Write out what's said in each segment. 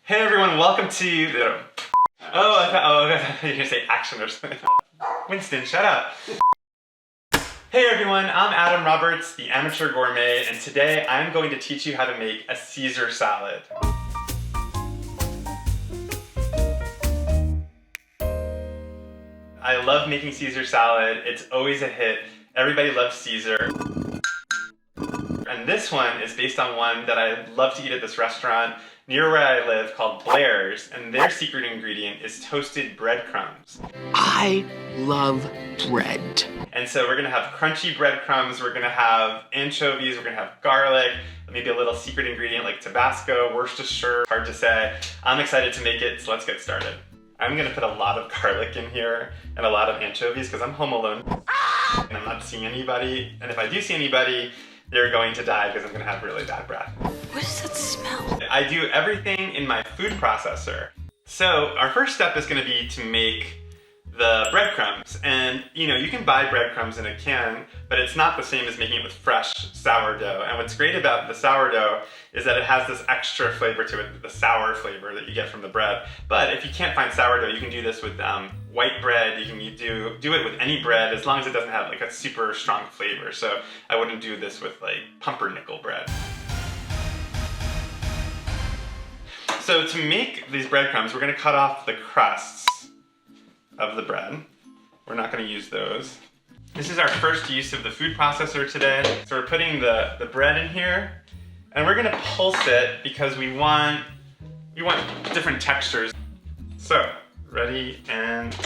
Hey everyone, welcome to the... I thought you were gonna say action or something. Winston, shut up. Hey everyone, I'm Adam Roberts, the amateur gourmet, and today I'm going to teach you how to make a Caesar salad. I love making Caesar salad. It's always a hit. Everybody loves Caesar. And this one is based on one that I love to eat at this restaurant near where I live called Blair's, and their secret ingredient is toasted breadcrumbs. I love bread. And so we're gonna have crunchy breadcrumbs, we're gonna have anchovies, we're gonna have garlic, maybe a little secret ingredient like Tabasco, Worcestershire, hard to say. I'm excited to make it, so let's get started. I'm gonna put a lot of garlic in here and a lot of anchovies because I'm home alone and I'm not seeing anybody. And if I do see anybody, they're going to die because I'm gonna have really bad breath. What does that smell? I do everything in my food processor. So our first step is gonna be to make the breadcrumbs. And you can buy breadcrumbs in a can, but it's not the same as making it with fresh sourdough. And what's great about the sourdough is that it has this extra flavor to it, the sour flavor that you get from the bread. But if you can't find sourdough, you can do this with white bread. You can do it with any bread as long as it doesn't have like a super strong flavor. So I wouldn't do this with like pumpernickel bread. So to make these breadcrumbs, we're gonna cut off the crusts of the bread. We're not gonna use those. This is our first use of the food processor today. So we're putting the bread in here, and we're gonna pulse it because we want different textures. So, ready, and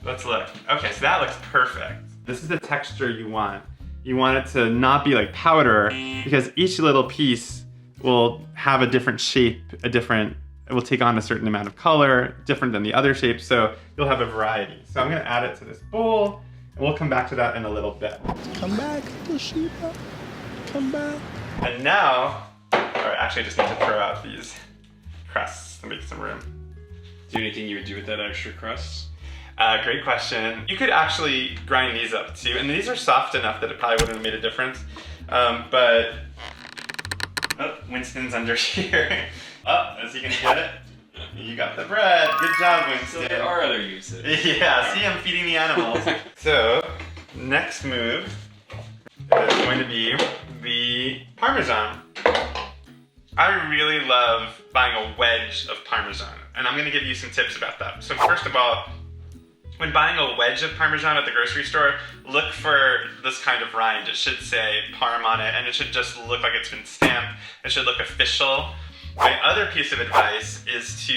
let's look. Okay, so that looks perfect. This is the texture you want. You want it to not be like powder because each little piece will have a different shape, it will take on a certain amount of color, different than the other shapes, so you'll have a variety. So I'm gonna add it to this bowl, and we'll come back to that in a little bit. Come back, Toshiba. Come back. And now, actually I just need to throw out these crusts to make some room. Is there anything you would do with that extra crust? Great question. You could actually grind these up too, and these are soft enough that it probably wouldn't have made a difference. But, Winston's under here. Is he gonna get it? You got the bread. Good job, Winston. So there are other uses. Yeah, see, I'm feeding the animals. So, next move is going to be the Parmesan. I really love buying a wedge of Parmesan, and I'm gonna give you some tips about that. So first of all, when buying a wedge of Parmesan at the grocery store, look for this kind of rind. It should say Parm on it, and it should just look like it's been stamped. It should look official. My other piece of advice is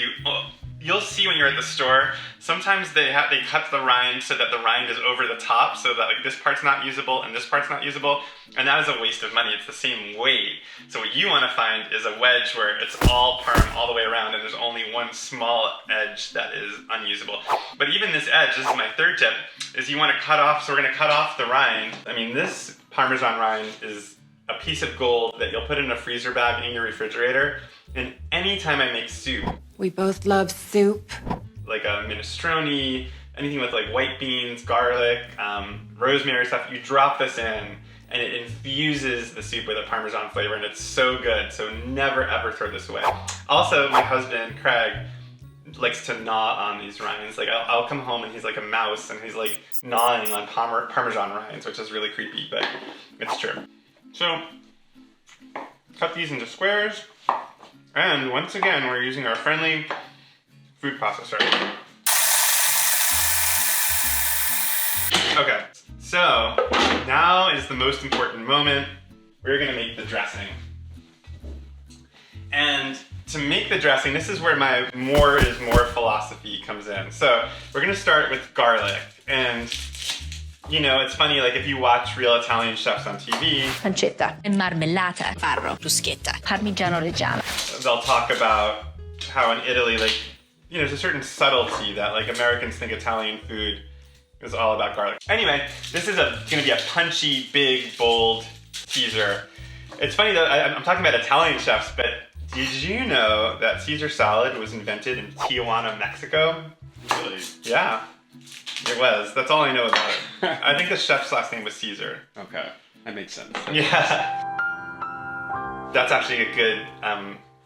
you'll see when you're at the store, sometimes they cut the rind so that the rind is over the top, so that like this part's not usable and this part's not usable, and that is a waste of money. It's the same weight. So what you want to find is a wedge where it's all Parm all the way around and there's only one small edge that is unusable. But even this edge, this is my third tip, is you want to cut off, so we're going to cut off the rind. I mean, this Parmesan rind is a piece of gold that you'll put in a freezer bag in your refrigerator, and anytime I make soup, we both love soup. like a minestrone, anything with like white beans, garlic, rosemary stuff, you drop this in and it infuses the soup with a Parmesan flavor, and it's so good. So never ever throw this away. Also, my husband, Craig, likes to gnaw on these rinds. Like I'll come home and he's like a mouse and he's like gnawing on Parmesan rinds, which is really creepy, but it's true. So cut these into squares. And once again, we're using our friendly food processor. Okay, so now is the most important moment. We're gonna make the dressing. And to make the dressing, this is where my more is more philosophy comes in. So we're gonna start with garlic. And it's funny, like if you watch real Italian chefs on TV, pancetta, marmellata, farro, bruschetta, parmigiano reggiano. They'll talk about how in Italy, like, there's a certain subtlety that like Americans think Italian food is all about garlic. Anyway, this is gonna be a punchy, big, bold Caesar. It's funny though, I'm talking about Italian chefs, but did you know that Caesar salad was invented in Tijuana, Mexico? Really? Yeah. It was. That's all I know about it. I think the chef's last name was Caesar. Okay, that makes sense. Yeah. that's actually a good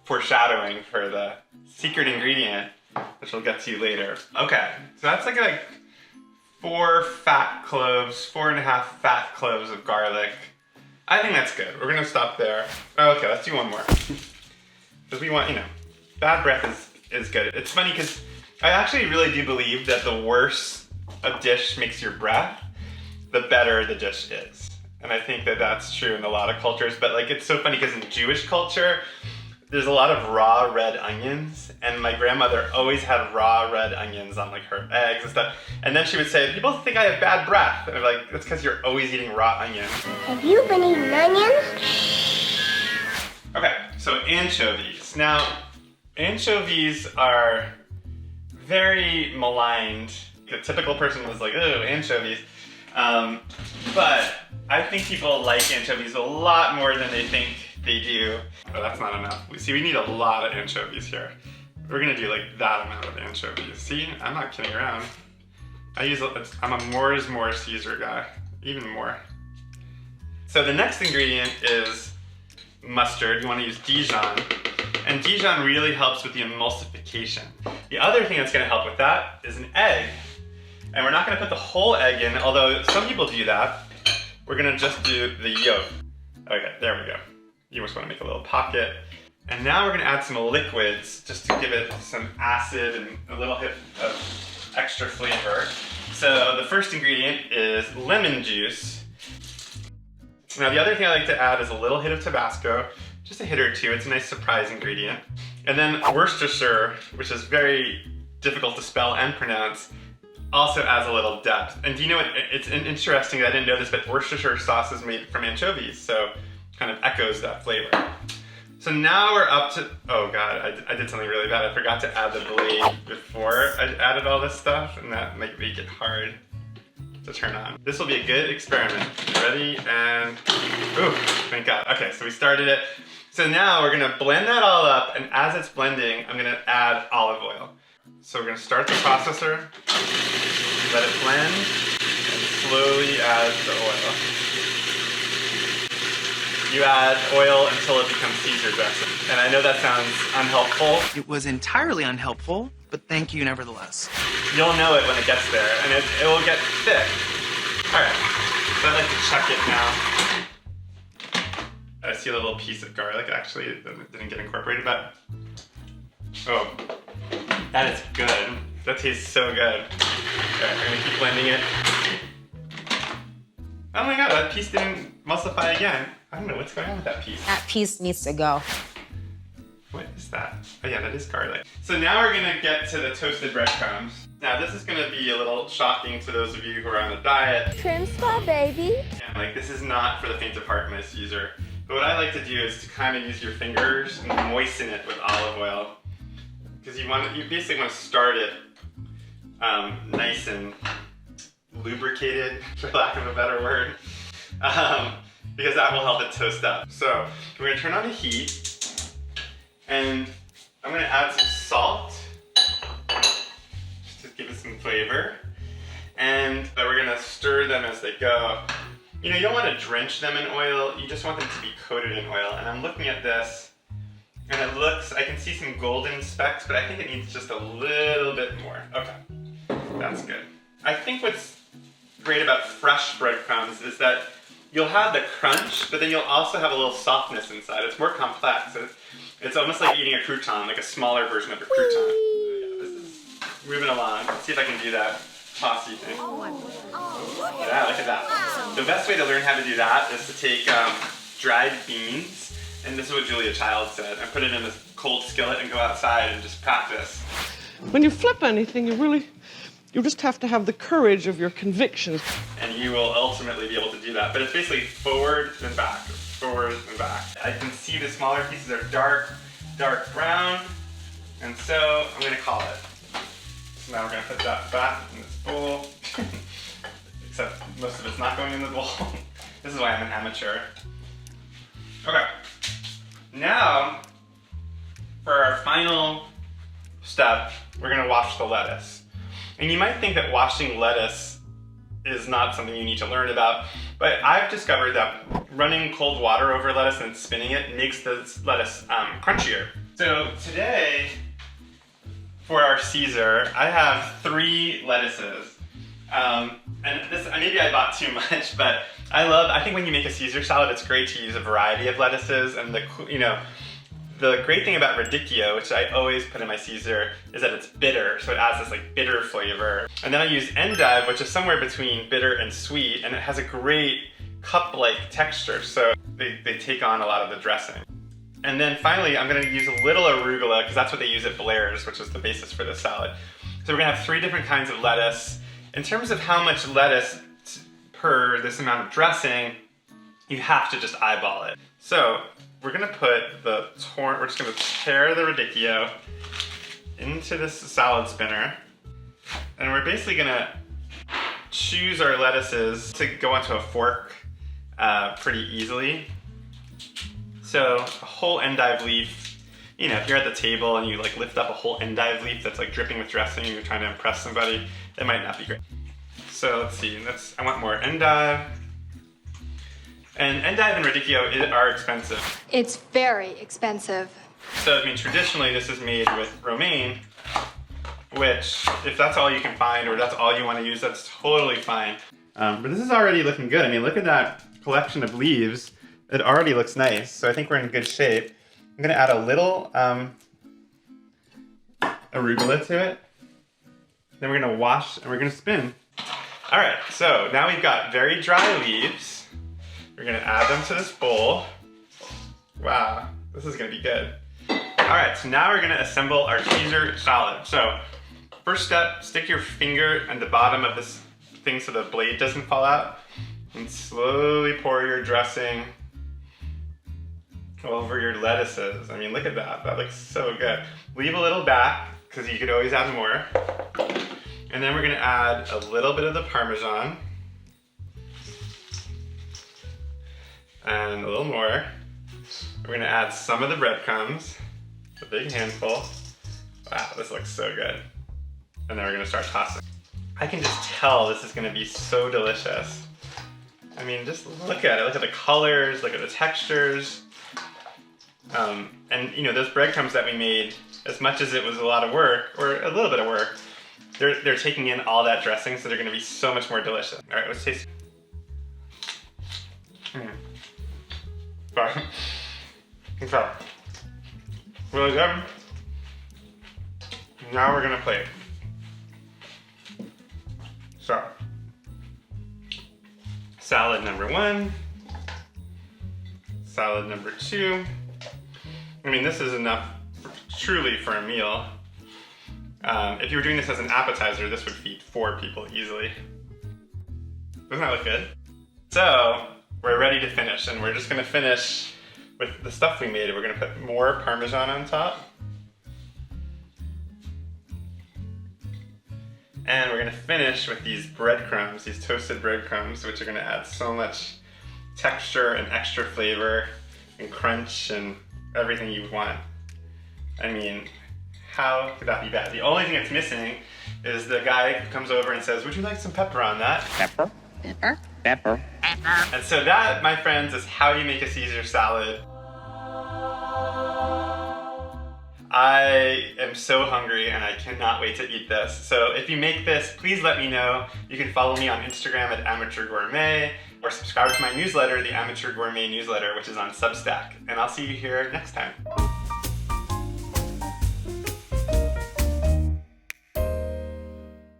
foreshadowing for the secret ingredient, which we'll get to later. Okay, so that's like 4 fat cloves, 4.5 fat cloves of garlic. I think that's good. We're gonna stop there. Oh, okay, let's do one more. Because we want, bad breath is good. It's funny because I actually really do believe that the worse a dish makes your breath, the better the dish is. And I think that that's true in a lot of cultures, but like it's so funny because in Jewish culture, there's a lot of raw red onions, and my grandmother always had raw red onions on like her eggs and stuff. And then she would say, people think I have bad breath. And I'm like, that's because you're always eating raw onions. Have you been eating onions? Okay, so anchovies. Now, anchovies are very maligned. The typical person was like, oh, anchovies. But I think people like anchovies a lot more than they think they do. But that's not enough. See, we need a lot of anchovies here. We're gonna do like that amount of anchovies. See, I'm not kidding around. I'm a more is more Caesar guy, even more. So the next ingredient is mustard. You wanna use Dijon. And Dijon really helps with the emulsification. The other thing that's gonna help with that is an egg. And we're not gonna put the whole egg in, although some people do that. We're gonna just do the yolk. Okay, there we go. You just wanna make a little pocket. And now we're gonna add some liquids just to give it some acid and a little hit of extra flavor. So the first ingredient is lemon juice. Now the other thing I like to add is a little hit of Tabasco, just a hit or two. It's a nice surprise ingredient. And then Worcestershire, which is very difficult to spell and pronounce, also adds a little depth. And do you know what, it's interesting, I didn't know this, but Worcestershire sauce is made from anchovies, so kind of echoes that flavor. So now we're up to, oh God, I did something really bad. I forgot to add the blade before I added all this stuff, and that might make it hard to turn on. This will be a good experiment. Ready, and, ooh, thank God. Okay, so we started it. So now we're gonna blend that all up, and as it's blending, I'm gonna add olive oil. So we're gonna start the processor, let it blend, and slowly add the oil. You add oil until it becomes Caesar dressing. And I know that sounds unhelpful. It was entirely unhelpful, but thank you nevertheless. You'll know it when it gets there, and it will get thick. All right, so I'd like to check it now. I see a little piece of garlic, actually, that didn't get incorporated, but, oh, that is good. That tastes so good. Okay, I'm gonna keep blending it. Oh my God, that piece didn't emulsify again. I don't know what's going on with that piece. That piece needs to go. What is that? Oh yeah, that is garlic. So now we're gonna get to the toasted breadcrumbs. Now this is gonna be a little shocking to those of you who are on a diet. Trim spot, baby. Yeah, like this is not for the faint of heart, my Caesar. But what I like to do is to kind of use your fingers and moisten it with olive oil. Because you basically want to start it nice and lubricated, for lack of a better word. Because that will help it toast up. So we're gonna turn on the heat, and I'm gonna add some salt, just to give it some flavor. And then we're gonna stir them as they go. You know, you don't wanna drench them in oil, you just want them to be coated in oil. And I'm looking at this, and it looks, I can see some golden specks, but I think it needs just a little bit more. Okay, that's good. I think what's great about fresh breadcrumbs is that you'll have the crunch, but then you'll also have a little softness inside. It's more complex. It's almost like eating a crouton, like a smaller version of a crouton. Yeah, this is moving along. Let's see if I can do that tossy thing. Yeah, look at that. The best way to learn how to do that is to take dried beans, and this is what Julia Child said, and put it in a cold skillet and go outside and just practice. When you flip anything, you just have to have the courage of your convictions. And you will ultimately be able to do that. But it's basically forward and back, forward and back. I can see the smaller pieces are dark brown, and so I'm gonna call it. So now we're gonna put that back in this bowl. Except most of it's not going in the bowl. This is why I'm an amateur. Okay. Now, for our final step, we're gonna wash the lettuce. And you might think that washing lettuce is not something you need to learn about, but I've discovered that running cold water over lettuce and spinning it makes the lettuce crunchier. So today, for our Caesar, I have 3 lettuces. And this, maybe I bought too much, but I think when you make a Caesar salad, it's great to use a variety of lettuces. And the great thing about radicchio, which I always put in my Caesar, is that it's bitter, so it adds this like bitter flavor. And then I use endive, which is somewhere between bitter and sweet, and it has a great cup-like texture, so they take on a lot of the dressing. And then finally, I'm gonna use a little arugula, because that's what they use at Blair's, which is the basis for this salad. So we're gonna have 3 different kinds of lettuce. In terms of how much lettuce per this amount of dressing, you have to just eyeball it. So we're gonna put we're just gonna tear the radicchio into this salad spinner, and we're basically gonna choose our lettuces to go onto a fork pretty easily. So a whole endive leaf, if you're at the table and you like lift up a whole endive leaf that's like dripping with dressing and you're trying to impress somebody, that might not be great. So let's see, I want more endive. And endive and radicchio are expensive. It's very expensive. So, traditionally this is made with romaine, which, if that's all you can find or that's all you want to use, that's totally fine. But this is already looking good. Look at that collection of leaves. It already looks nice, so I think we're in good shape. I'm gonna add a little arugula to it. Then we're gonna wash and we're gonna spin. All right, so now we've got very dry leaves. We're gonna add them to this bowl. Wow, this is gonna be good. All right, so now we're gonna assemble our Caesar salad. So first step, stick your finger at the bottom of this thing so the blade doesn't fall out, and slowly pour your dressing over your lettuces. Look at that, that looks so good. Leave a little back, because you could always add more. And then we're gonna add a little bit of the Parmesan. And a little more. We're gonna add some of the breadcrumbs, a big handful. Wow, this looks so good. And then we're gonna start tossing. I can just tell this is gonna be so delicious. Just look at it, look at the colors, look at the textures. And those breadcrumbs that we made, as much as it was a lot of work, or a little bit of work, they're taking in all that dressing, so they're gonna be so much more delicious. All right, let's taste. Sorry. Okay. Really good. Now we're gonna plate. So, salad number 1, salad number 2. This is enough truly for a meal. If you were doing this as an appetizer, this would feed 4 people easily. Doesn't that look good? So, we're ready to finish, and we're just gonna finish with the stuff we made. We're gonna put more Parmesan on top. And we're gonna finish with these breadcrumbs, these toasted breadcrumbs, which are gonna add so much texture and extra flavor and crunch and everything you want. How could that be bad? The only thing that's missing is the guy who comes over and says, "Would you like some pepper on that?" Pepper. Pepper. Pepper. And so that, my friends, is how you make a Caesar salad. I am so hungry and I cannot wait to eat this. So if you make this, please let me know. You can follow me on Instagram at Amateur Gourmet, or subscribe to my newsletter, the Amateur Gourmet newsletter, which is on Substack. And I'll see you here next time.